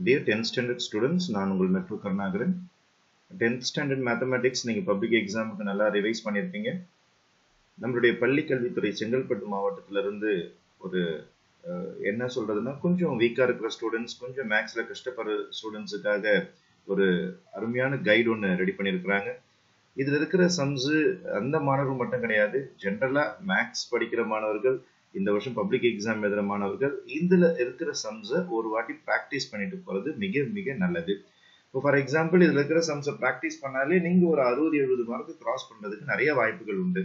Dear 10th standard students, நான் உங்கள் metro Karunakaran. 10th standard mathematics நீங்க பப்ளிக் எக்ஸாமுக்கு நல்லா ரிவைஸ் பண்ணியிருப்பீங்க. நம்மளுடைய பள்ளி கல்வித்துறை செங்கல்பட்டு மாவட்டத்துல இருந்து ஒரு என்ன சொல்றதுன்னா கொஞ்சம் வீக்கா இருக்கிற ஸ்டூடெண்ட்ஸ், கொஞ்சம் மேக்ஸ்ல கஷ்டப்படுற ஸ்டூடெண்ட்ஸுக்காக ஒரு அருமையான கைடு ஒன்று ரெடி பண்ணியிருக்கிறாங்க. இதுல இருக்கிற சம்ஸ் அந்த மாணவர்கள் மட்டும் கிடையாது, ஜென்ரலா மேக்ஸ் படிக்கிற மாணவர்கள், இந்த வருஷம் பப்ளிக் எக்ஸாம் எழுதுற மாணவர்கள் இதுல இருக்கிற சம்ஸை ஒரு வாட்டி ப்ராக்டிஸ் பண்ணிட்டு போறது மிக மிக நல்லது. இப்போ ஃபார் எக்ஸாம்பிள் இதுல இருக்கிற சம்ஸை ப்ராக்டிஸ் பண்ணாலே நீங்க ஒரு 60-70 மார்க்கு கிராஸ் பண்றதுக்கு நிறைய வாய்ப்புகள் உண்டு.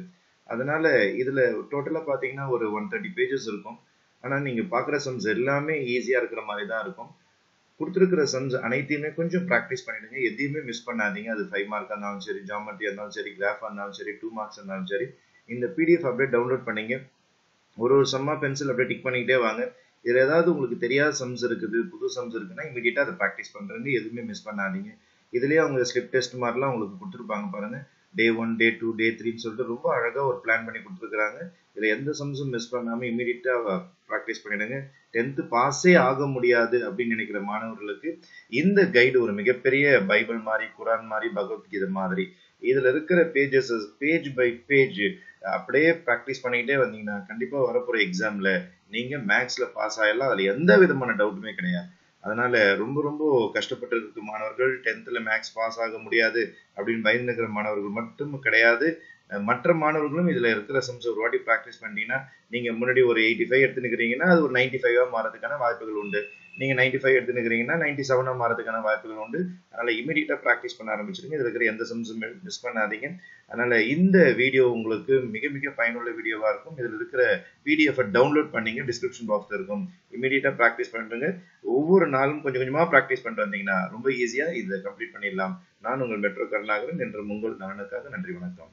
அதனால இதுல டோட்டலா பாத்தீங்கன்னா ஒரு 130 பேஜஸ் இருக்கும். ஆனா நீங்க பாக்குற சம்ஸ் எல்லாமே ஈஸியா இருக்கிற மாதிரி தான் இருக்கும். கொடுத்துருக்கிற சம்ஸ் அனைத்தையுமே கொஞ்சம் ப்ராக்டிஸ் பண்ணிடுங்க, எதையுமே மிஸ் பண்ணாதீங்க. அது 5 மார்க்கா இருந்தாலும் சரி, ஜாமெட்ரியா இருந்தாலும் சரி, கிராஃபா இருந்தாலும் சரி, 2 மார்க்ஸ் இருந்தாலும் சரி, இந்த பிடிஎஃப் அப்படியே டவுன்லோட் பண்ணீங்க. ஒரு சம்மா பென்சில் அப்படியே டிக் பண்ணிக்கிட்டே வாங்க. இதுல ஏதாவது உங்களுக்கு தெரியாத சம்ஸ் இருக்குது, புது சம்ஸ் இருக்குன்னா இமீடியட்டா அதை ப்ராக்டிஸ் பண்றீங்க, எதுவுமே மிஸ் பண்ணாதீங்க. இதுலயே அவங்க ஸ்லிப் டெஸ்ட் மாதிரிலாம் உங்களுக்கு கொடுத்துருப்பாங்க பாருங்க. டே 1, டே 2, டே 3ன்னு சொல்லிட்டு ரொம்ப அழகா ஒரு பிளான் பண்ணி கொடுத்துருக்காங்க. இதுல எந்த சம்ஸும் மிஸ் பண்ணாம இமீடியட்டா ப்ராக்டிஸ் பண்ணிடுங்க. 10th பாஸே ஆக முடியாது அப்படின்னு நினைக்கிற மாணவர்களுக்கு இந்த கைடு ஒரு மிகப்பெரிய பைபிள் மாதிரி, குரான் மாதிரி, பகவத்கீதை மாதிரி. இதுல இருக்கிற பேஜஸ் பேஜ் பை பேஜ் அப்படியே ப்ராக்டிஸ் பண்ணிக்கிட்டே வந்தீங்கன்னா கண்டிப்பா வரப்போற எக்ஸாம்ல நீங்க மேக்ஸ்ல பாஸ் ஆயிடலாம். அதுல எந்த விதமான டவுட்டுமே கிடையாது. அதனால ரொம்ப ரொம்ப கஷ்டப்பட்டு இருக்க மாணவர்கள், 10th மேக்ஸ் பாஸ் ஆக முடியாது அப்படின்னு பயந்து இருக்கிற மாணவர்கள் மட்டும் கிடையாது, மற்ற மாணவர்களும் இதுல இருக்கிற சம்ஸ் ஒரு வாட்டி ப்ராக்டிஸ் பண்ணிட்டீங்கன்னா நீங்க முன்னாடி ஒரு 85 எடுத்துக்கிறீங்கன்னா அது ஒரு 95-ஆ மாறதுக்கான வாய்ப்புகள் உண்டு. நீங்க 95 எடுத்துக்கிறீங்கன்னா 97-ஆ மாறதுக்கான வாய்ப்புகள் உண்டு. அதனால இமீடியட்டா ப்ராக்டிஸ் பண்ண ஆரம்பிச்சிருங்க. இதுல இருக்கிற எந்த சம்ஸும் மிஸ் பண்ணாதீங்க. அதனால இந்த வீடியோ உங்களுக்கு மிக மிக பயனுள்ள வீடியோவா இருக்கும். இதுல இருக்கிற பிடிஎஃப் டவுன்லோட் பண்ணீங்க, டிஸ்கிரிப்ஷன் பாக்ஸ்ல இருக்கும். இமீடியட்டா ப்ராக்டிஸ் பண்ணுங்க. ஒவ்வொரு நாளும் கொஞ்சம் கொஞ்சமா ப்ராக்டிஸ் பண்ணிட்டு வந்தீங்கன்னா ரொம்ப ஈஸியா இதை கம்ப்ளீட் பண்ணிடலாம். நான் உங்கள் மெட்ரோ கருணாகரன், என்று உங்கள் நலனுக்காக. நன்றி, வணக்கம்.